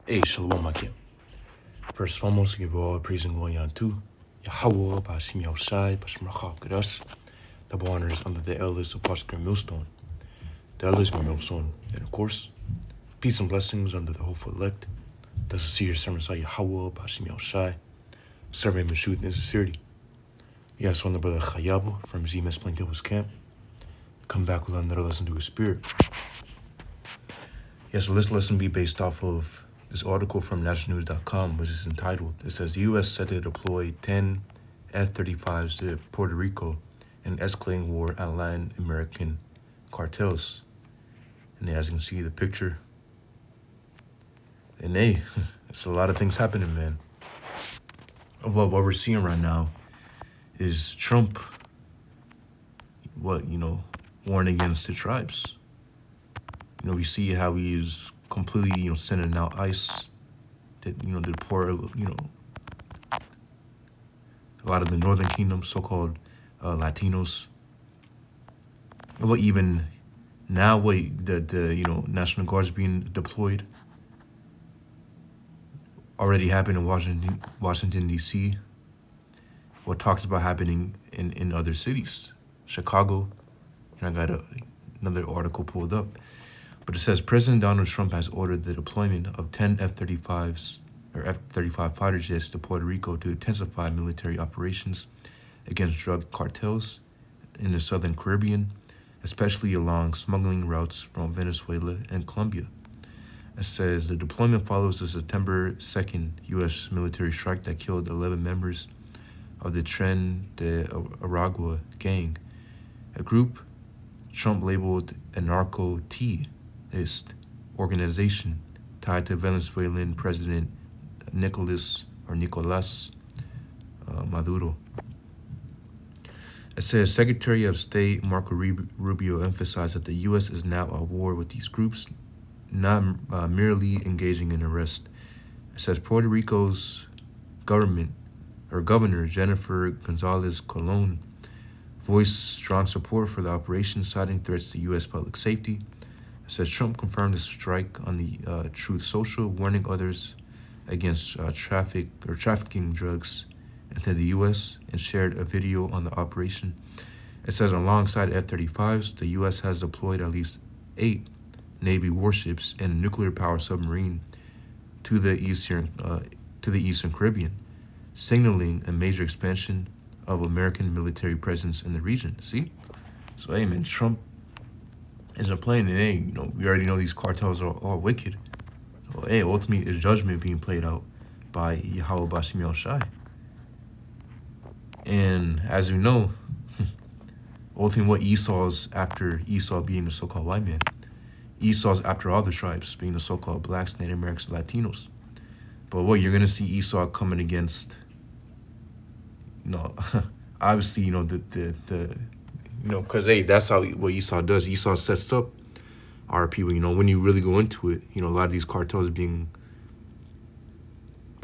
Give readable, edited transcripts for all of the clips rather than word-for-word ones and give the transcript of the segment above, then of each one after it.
Hey, Shalom Akim. First and foremost, give all praise and glory unto Yahweh, Bashim Yahushai, Bashim Rachab Kadash, double honors under the elders of Pastor Millstone, the elders of Millstone, and of course, peace and blessings under the hopeful elect, the sincere servants of Yahweh, Bashim Yahushai, serving Meshut in sincerity. Yes, on the brother Chayabu from ZMS Plaintiff's camp, come back with another lesson to his spirit. Yes, so this lesson be based off of this article from nationalnews.com, which is entitled, it says, the U.S. set to deploy 10 F-35s to Puerto Rico in escalating war at Latin American cartels. And as you can see the picture, and hey, it's a lot of things happening, man. What we're seeing right now is Trump, warning against the tribes. We see how he is completely, sending out ICE that, to deport, a lot of the Northern Kingdom, so-called Latinos. Well, even now, the National Guard's being deployed. Already happened in Washington, D.C. What talks about happening in other cities. Chicago, and I got another article pulled up. But it says President Donald Trump has ordered the deployment of 10 F-35s or F-35 fighter jets to Puerto Rico to intensify military operations against drug cartels in the Southern Caribbean, especially along smuggling routes from Venezuela and Colombia. It says the deployment follows the September 2nd U.S. military strike that killed 11 members of the Tren de Aragua gang, a group Trump labeled a narco-terrorist organization tied to Venezuelan President Nicolas Maduro. It says Secretary of State Marco Rubio emphasized that the U.S. is now at war with these groups, not merely engaging in arrest. It says Puerto Rico's Governor Jennifer Gonzalez Colon voiced strong support for the operation, citing threats to U.S. public safety. It says Trump confirmed the strike on the Truth Social, warning others against trafficking drugs into the U.S. and shared a video on the operation. It says alongside F-35s, the U.S. has deployed at least 8 Navy warships and a nuclear-powered submarine to the Eastern Caribbean, signaling a major expansion of American military presence in the region. See? So, hey, man, Trump isn't playing it. Hey, we already know these cartels are all wicked. So, hey, ultimately, is judgment being played out by Yahweh Bashim Yahushai. And as we know, ultimately what Esau's after Esau being the so-called white man. Esau's after all the tribes, being the so-called blacks, Native Americans, Latinos. But what you're going to see Esau coming against, obviously, because, hey, that's what Esau does. Esau sets up our people, when you really go into it, a lot of these cartels being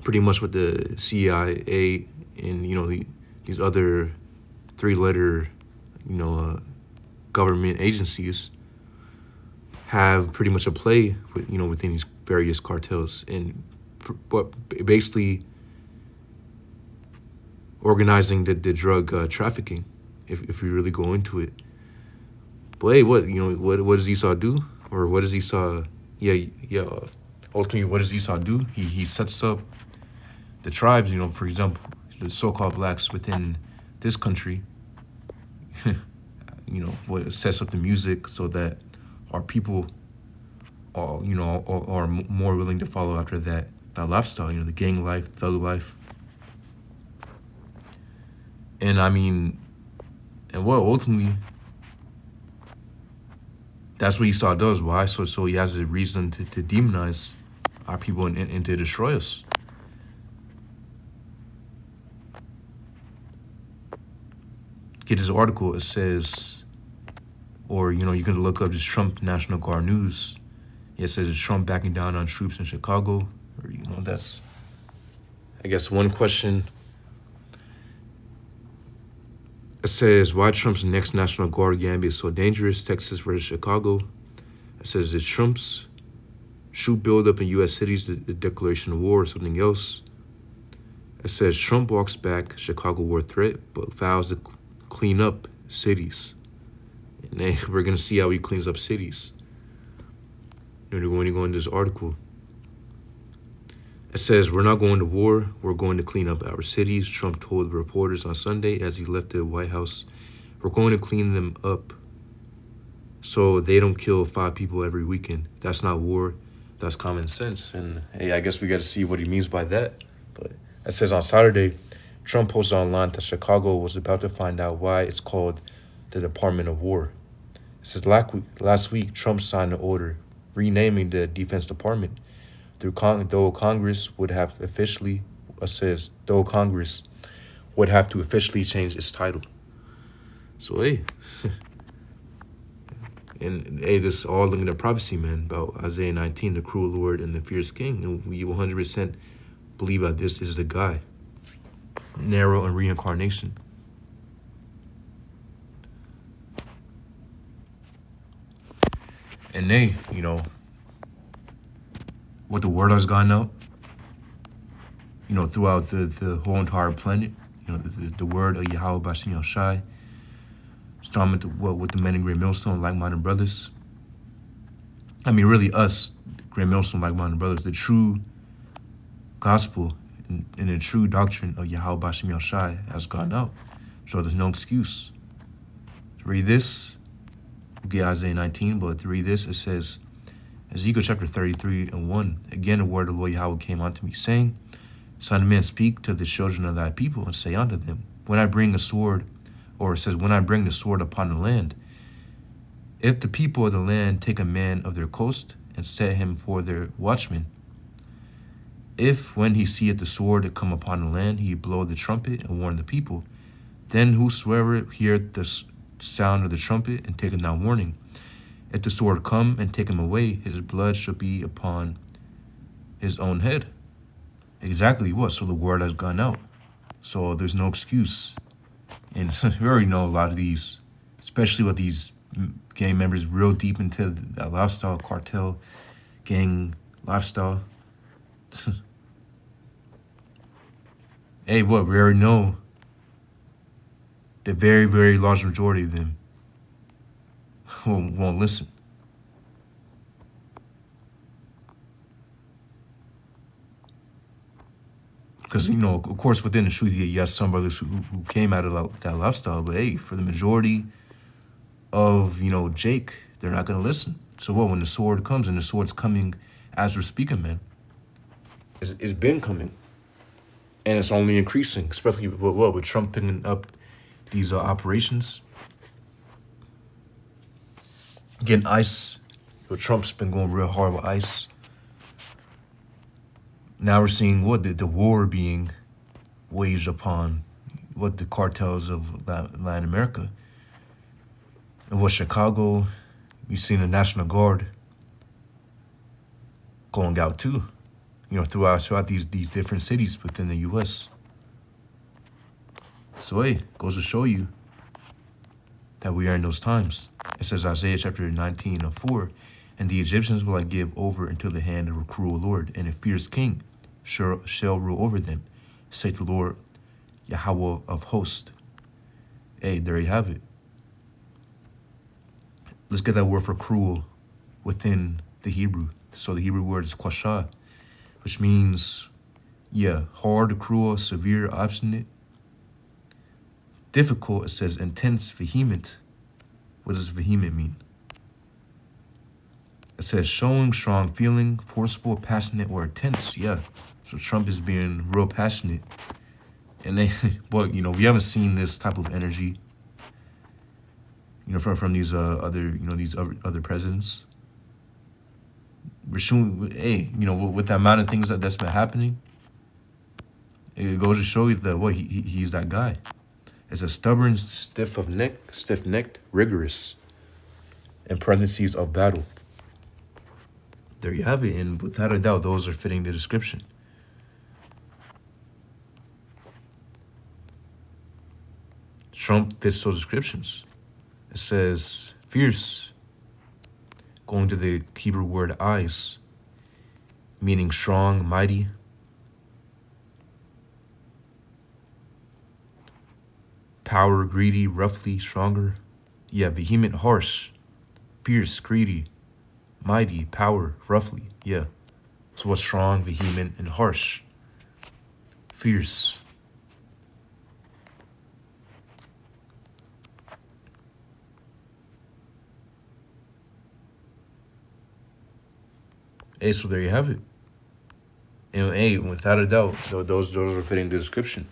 pretty much what the CIA and, these other 3-letter, government agencies have pretty much a play with, within these various cartels and basically organizing the drug trafficking, if we really go into it. But hey, what does Esau do? Or what does Esau, ultimately what does Esau do? He sets up the tribes, for example, the so-called blacks within this country, what sets up the music so that our people are, are more willing to follow after that lifestyle, the gang life, thug life. And what ultimately, that's what Esau does. Why? So he has a reason to demonize our people and to destroy us. Get this article, it says, or, you can look up just Trump National Guard news. It says Trump backing down on troops in Chicago. Or, that's, I guess, one question. It says, why Trump's next National Guard gambit is so dangerous, Texas versus Chicago. It says, the Trump's Troop buildup in U.S. cities, the declaration of war, or something else. It says Trump walks back Chicago war threat, but vows to clean up cities. And then we're going to see how he cleans up cities. When you go into this article, it says, we're not going to war. We're going to clean up our cities, Trump told reporters on Sunday as he left the White House. We're going to clean them up so they don't kill 5 people every weekend. That's not war. That's common sense. And hey, I guess we got to see what he means by that. But it says on Saturday, Trump posted online that Chicago was about to find out why it's called the Department of War. It says last week, Trump signed an order renaming the Defense Department. Though Congress would have to officially change its title. So hey, and hey, this is all looking at prophecy, man, about Isaiah 19, the cruel Lord and the fierce King, and we 100% believe that this is the guy. Narrow and reincarnation. And they, what the word has gone out, throughout the whole entire planet, the word of Yahweh Bashim Yahushai, strong with the men in Great Millstone, like-minded brothers. I mean, really us, Great Millstone, like-minded brothers, the true gospel and the true doctrine of Yahweh Bashim Yahushai has gone out. So there's no excuse. To read this, we'll get Isaiah 19, but to read this, it says, Ezekiel chapter 33:1, again the word of the Lord Yahweh came unto me, saying, Son of man, speak to the children of thy people, and say unto them, when I bring the sword upon the land, if the people of the land take a man of their coast, and set him for their watchman, if when he seeth the sword come upon the land, he blow the trumpet and warn the people, then whosoever heareth the sound of the trumpet and taketh not warning, if the sword come and take him away, his blood shall be upon his own head. Exactly what? So the word has gone out. So there's no excuse. And we already know a lot of these, especially with these gang members real deep into that lifestyle, cartel, gang lifestyle. Hey, we already know the very, very large majority of them won't listen. Because, of course, within the truth, you have some brothers who came out of that lifestyle. But, hey, for the majority of, Jake, they're not going to listen. So what, when the sword comes, and the sword's coming as we're speaking, man, it's been coming. And it's only increasing, especially with Trump picking up these operations. Getting ICE. Trump's been going real hard with ICE. Now we're seeing the war being waged upon the cartels of Latin America. And Chicago, we've seen the National Guard going out too, throughout these different cities within the U.S. So hey, goes to show you that we are in those times. It says Isaiah chapter 19:4, and the Egyptians will I give over into the hand of a cruel Lord, and a fierce king shall rule over them, saith the Lord Yahweh of hosts. Hey, there you have it. Let's get that word for cruel within the Hebrew. So the Hebrew word is quashah, which means, hard, cruel, severe, obstinate. Difficult, it says intense, vehement. What does vehement mean? It says showing strong feeling, forceful, passionate, or intense. Yeah. So Trump is being real passionate. And they, we haven't seen this type of energy, from these other presidents. We're showing, hey, with the amount of things that's been happening, it goes to show you that he's that guy. It's a stubborn, stiff-necked, rigorous, and parentheses of battle. There you have it, and without a doubt, those are fitting the description. Trump fits those descriptions. It says fierce, going to the Hebrew word eyes, meaning strong, mighty. Power, greedy, roughly, stronger. Yeah, vehement, harsh, fierce, greedy, mighty, power, roughly. Yeah. So what's strong, vehement, and harsh? Fierce. Hey, so there you have it. And hey, without a doubt, those are fitting the description.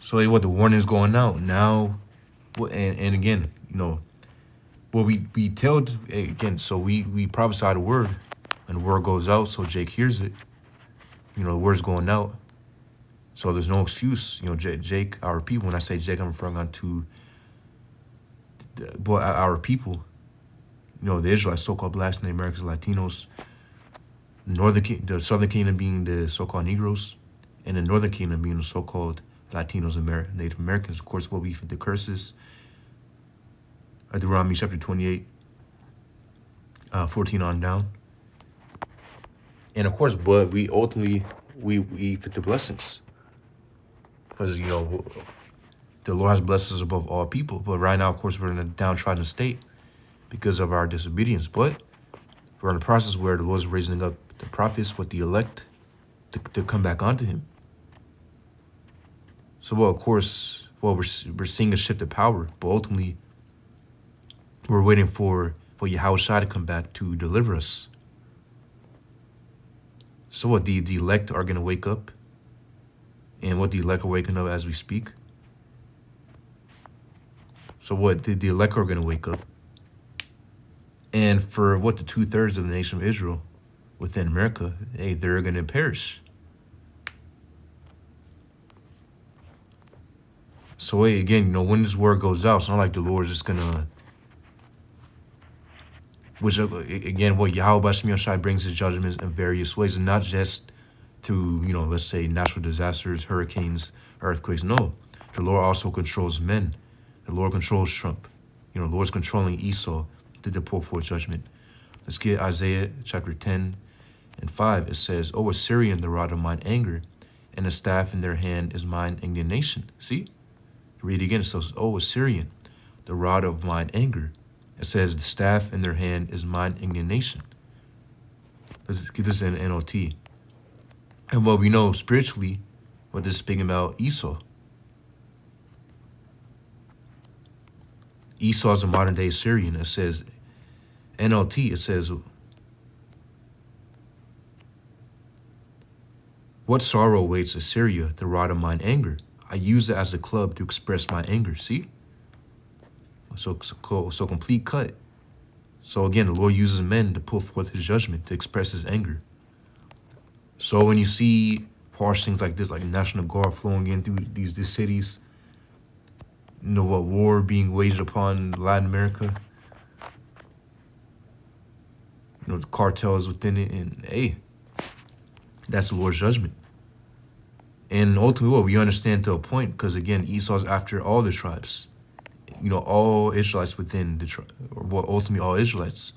So hey, what the warning is going out now, and again, well, we tell again. So we prophesy the word, and the word goes out. So Jake hears it. The word's going out. So there's no excuse. Jake, our people. When I say Jake, I'm referring on to our people. The Israelites, so-called Blacks, Native Americans, Latinos. The Southern Kingdom being the so-called Negroes, and the Northern Kingdom being the so-called Latinos and Native Americans. Of course, will be the curses. Deuteronomy chapter 28, 14 on down. And of course, but we ultimately, we fit the blessings. Because, the Lord has blessed us above all people. But right now, of course, we're in a downtrodden state because of our disobedience. But we're in a process where the Lord's raising up the prophets with the elect to come back onto him. So, well, of course, we're seeing a shift of power, but ultimately, we're waiting for Yahushua to come back to deliver us. So what, the elect are going to wake up? And what, the elect are waking up as we speak? So what, the elect are going to wake up? And for what, the 2/3 of the nation of Israel within America, hey, they're going to perish. So hey, again, when this word goes out, it's not like the Lord's just going to... Which, again, what Yahweh Shemi Shai brings his judgments in various ways, and not just through, let's say, natural disasters, hurricanes, earthquakes. No, the Lord also controls men. The Lord controls Trump. The Lord's controlling Esau to pour forth judgment. Let's get Isaiah chapter 10 and 5. It says, "O Assyrian, the rod of mine anger, and the staff in their hand is mine indignation." See? Read again. It says, "O Assyrian, the rod of mine anger." It says, "The staff in their hand is mine indignation." Let's get this in NLT. And what we know spiritually, what this is speaking about Esau. Esau is a modern day Assyrian. It says, NLT, it says, "What sorrow awaits Assyria, the rod of mine anger? I use it as a club to express my anger." See? So complete cut. So again, the Lord uses men to put forth his judgment, to express his anger. So when you see harsh things like this, like National Guard flowing in through these cities, what war being waged upon Latin America, the cartels within it, and hey, that's the Lord's judgment. And ultimately, what we understand to a point, because again, Esau's after all the tribes. All Israelites within the tribe, or ultimately all Israelites.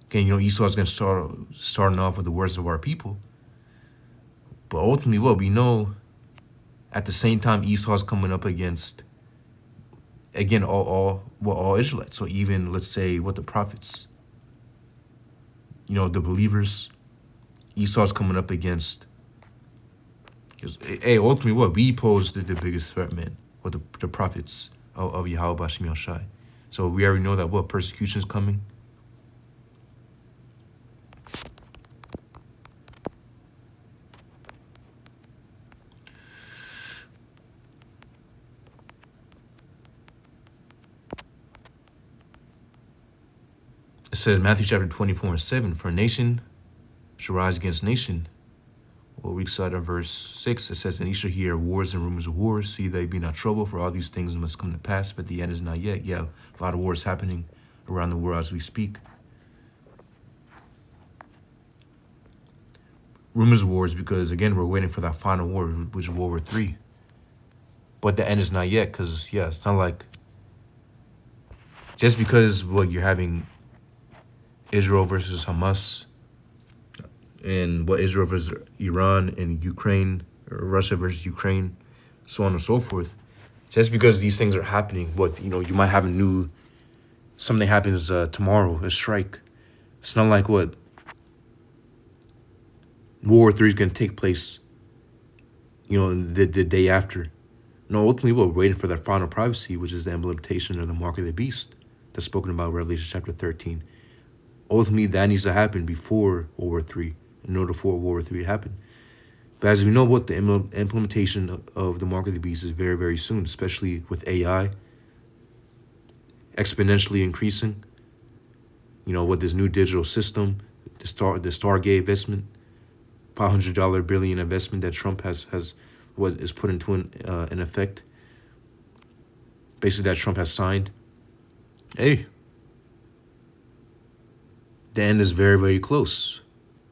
Okay, Esau's going to starting off with the worst of our people. But ultimately, what we know, at the same time, Esau's coming up against, again, all Israelites. So even, let's say, the prophets, the believers, Esau's coming up against. Hey, ultimately, we pose the biggest threat, man, with the prophets of Yahweh Shemi Shai. So we already know that persecution is coming. It says, Matthew chapter 24 and 7, "For nation shall rise against nation." Well, we saw in verse 6, it says, "And ye shall hear wars and rumors of wars. See they be not troubled, for all these things must come to pass, but the end is not yet." Yeah, a lot of wars happening around the world as we speak. Rumors of wars because, again, we're waiting for that final war, which is World War III. But the end is not yet because, yeah, it's not like just because you're having Israel versus Hamas, and what Israel versus Iran and Ukraine, or Russia versus Ukraine, so on and so forth. Just because these things are happening, you might have something happens tomorrow, a strike. It's not like World War III is going to take place, the day after. No, ultimately, we're waiting for that final prophecy, which is the implementation of the mark of the beast that's spoken about in Revelation chapter 13. Ultimately, that needs to happen before World War III, in order for World War III to happen. But as we know, the implementation of the mark of the beast is very, very soon, especially with AI exponentially increasing. With this new digital system, the Stargate investment, $500 billion investment that Trump is put into an effect. Basically, that Trump has signed. Hey, the end is very, very close.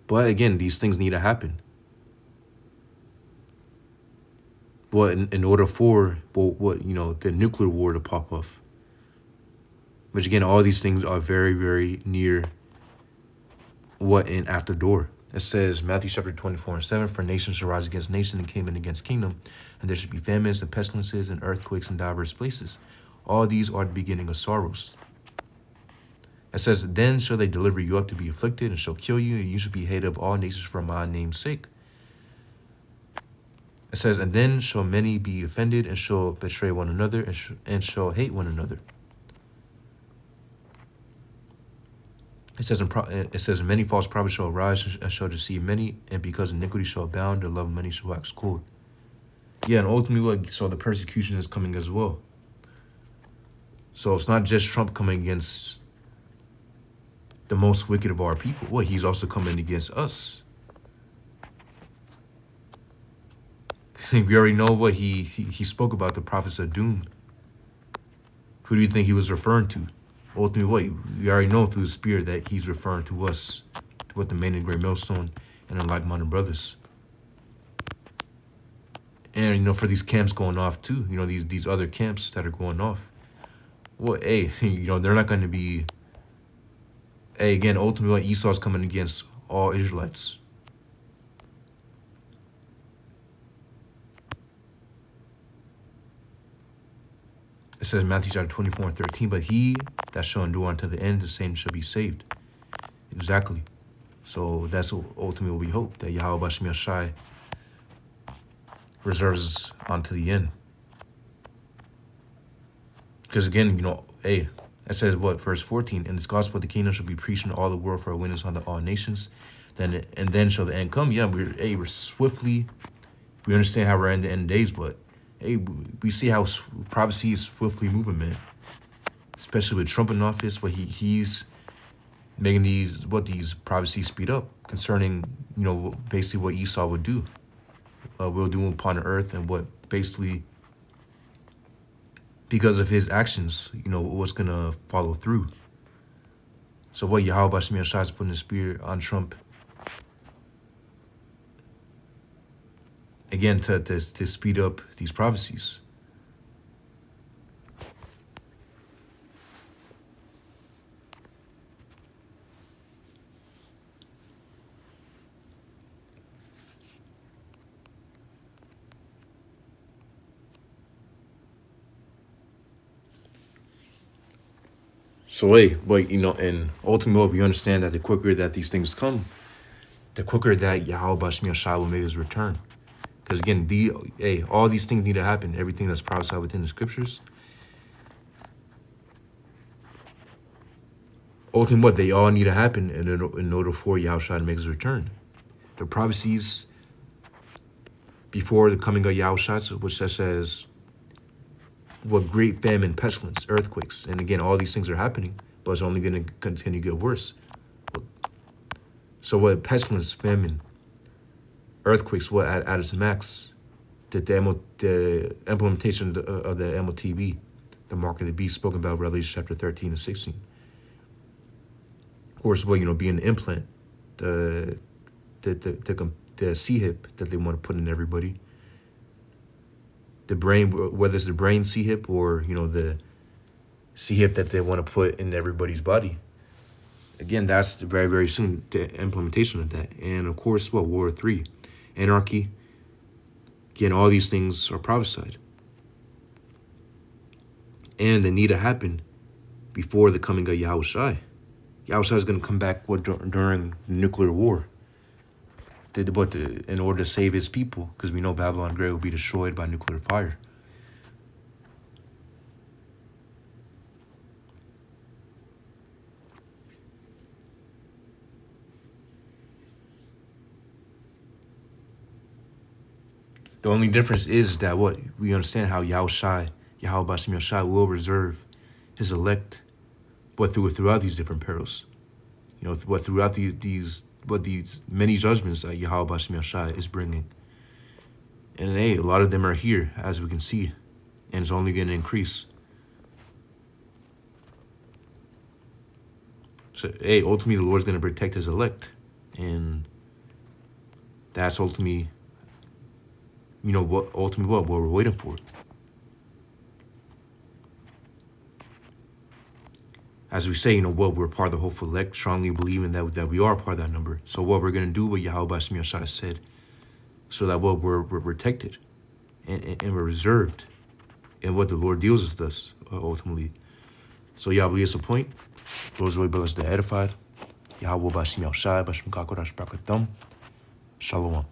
But again, these things need to happen. But in order for the nuclear war to pop off. Which again, all these things are very, very near at the door. It says, Matthew chapter 24:7, for nation shall rise against nation and kingdom against kingdom, and there should be famines and pestilences and earthquakes in diverse places. All these are the beginning of sorrows. It says, then shall they deliver you up to be afflicted, and shall kill you, and you shall be hated of all nations for my name's sake. It says, and then shall many be offended, and shall betray one another, and shall hate one another. It says, many false prophets shall arise and shall deceive many, and because iniquity shall abound, the love of many shall wax cold. Yeah, and ultimately, so the persecution is coming as well. So it's not just Trump coming against the most wicked of our people. He's also coming against us. We already know what he spoke about, the prophets of doom. Who do you think he was referring to? Ultimately, we already know through the Spirit that he's referring to us, to the main and great millstone and the like-minded brothers. And, for these camps going off too, these other camps that are going off. They're not going to be, again, ultimately, Esau's coming against all Israelites. It says Matthew chapter 24:13, but he that shall endure unto the end, the same shall be saved. Exactly. So that's ultimately what we hope, that Yahweh Bashim Yashai reserves unto the end. Because again, it says verse 14, and this gospel of the kingdom shall be preached in all the world for a witness unto all nations. Then shall the end come. Yeah, we're swiftly, we understand how we're in the end days, but we see how prophecy is swiftly moving, man. Especially with Trump in office, but he's making these prophecies speed up concerning, basically what Esau would do, will do upon the earth, and what basically, because of his actions, what's gonna follow through. So what Yahweh Bashim Yashai is putting the spirit on Trump again to speed up these prophecies. So and ultimately we understand that the quicker that these things come, the quicker that Yahweh Bashim Yashai will make his return. Because again, all these things need to happen. Everything that's prophesied within the scriptures. Ultimately, they all need to happen in order for Yahushua to make his return. The prophecies before the coming of Yahushua, which such as great famine, pestilence, earthquakes, and again, all these things are happening, but it's only going to continue to get worse. So pestilence, famine, earthquakes, at its max, the implementation of the MOTB, the mark of the beast, spoken about Revelation chapter 13 and 16. Of course, being the implant, the C-hip that they want to put in everybody. The brain, whether it's the brain C-hip or, the C-hip that they want to put in everybody's body. again, that's very, very soon, the implementation of that. And of course, what, World War III, anarchy, again, all these things are prophesied. And they need to happen before the coming of Yahushua. Yahushua is going to come back during nuclear war. In order to save his people, because we know Babylon Great will be destroyed by nuclear fire. The only difference is that what we understand how Yahushua Bashim Yahushua will reserve his elect, but throughout these different perils, but throughout these many judgments that Yahweh Bashim Yahushua is bringing. And hey, a lot of them are here, as we can see, and it's only going to increase. So hey, ultimately the Lord's going to protect his elect, and that's ultimately, what we're waiting for. As we say, we're part of the hopeful elect, strongly believing that we are part of that number. So what we're going to do, what Yahweh Bashim Yahushua said, so that we're protected and we're reserved in what the Lord deals with us, ultimately. So Yahweh is the point. Those are brothers that edified. Yahweh Bashim Yahushua, Bashim Kakodash Brakatam. Shalom.